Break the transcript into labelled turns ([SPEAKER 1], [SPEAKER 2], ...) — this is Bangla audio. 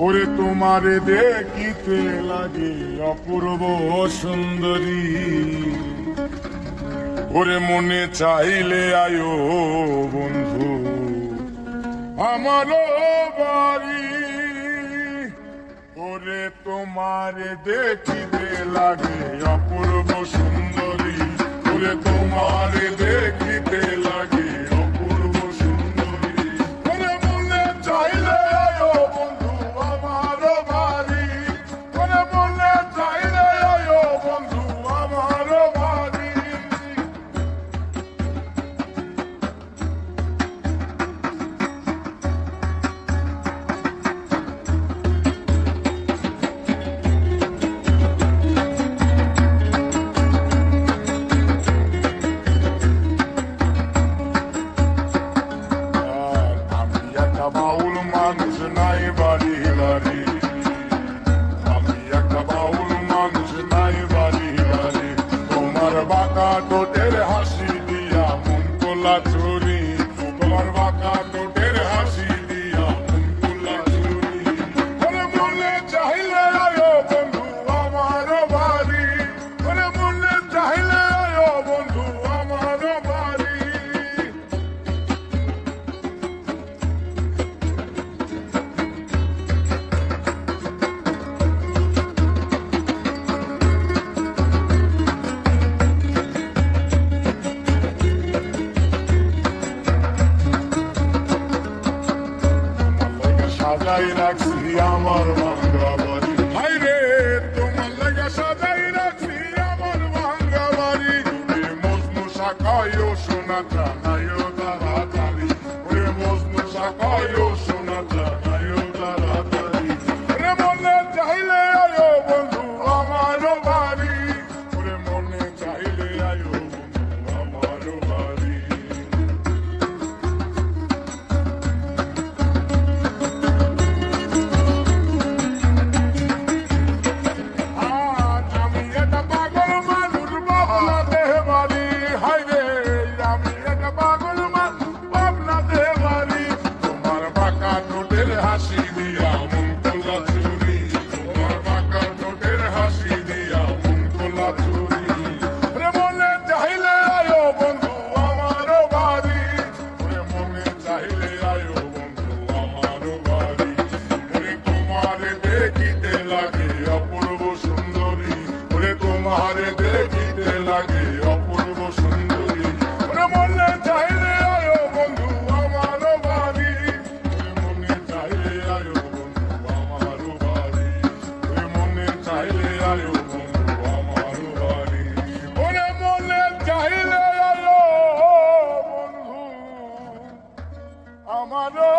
[SPEAKER 1] ওরে তোমারে দেখিতে লাগে অপূর্ব সুন্দরী, ওরে মনে চাইলে আয়ো বন্ধু আমারও বাড়ি। ওরে তোমারে দেখিতে লাগে অপূর্ব সুন্দরী, ওরে তোমারে দেখিতে লাগে অপূর্ব সুন্দরী, ওরে মনে চাইলে আয়ো বন্ধু আমারও বাড়ি, ওরে মনে চাইলে আয়ো বন্ধু আমারও বাড়ি। বাউল মানুষ নাই বাড়ি গাড়ি, আমি একটা বাউল মানুষ নাই বাড়ি গাড়ি, তোমার বাঁকা ঠোঁটের হাসি দিয়া মন তোলা চুরি, তোমার বাঁকা ঠোঁটের হাসি দিয়া মন তোলা চুরি, ওরে মনে চাইলে আয়ো বন্ধু আমার বাড়ি, ওরে মনে চাইলে আয়ো বন্ধু আমার বাড়ি। সাজাই রাখছি আমার ভাঙ্গা বাড়ি, হাই রে তোমার লাগা সাজাই রাখছি আমার ভাঙ্গা বাড়ি, ওরে মজনু শাখায়ও সোনা জানায়ও তাড়াতাড়ি, ওরে মজনু শাখায়ও সোনা জানায়ও তাড়াতাড়ি, ওরে মনে চাইলে আয়ো বন্ধু আমারও বাড়ি, ওরে মনে চাইলে আয়ো বন্ধু আমারও বাড়ি। হাসি দিয়া মন তোলা চুরি, তোমার বাঁকা ঠোঁটের হাসি দিয়া মন তোলা চুরি, ওরে মনে চাইলে আয়ো বন্ধু আমারও বাড়ি, ওরে মনে চাইলে আয়ো বন্ধু আমারও বাড়ি, ওরে তোমারে দেখিতে লাগে অপূর্ব সুন্দরী, ওরে তোমারে দেখিতে লাগে অপূর্ব সুন্দরী, ওরে মনে চাইলে আয়ো বন্ধু আমারও বাড়ি, মনে চাইলে আয়ো বন্ধু আমারও বাড়ি, ওরে মনে চাইলে আয়ো বন্ধু আমারও বাড়ি, ওরে মনে চাইলে আয়ো বন্ধু আমারও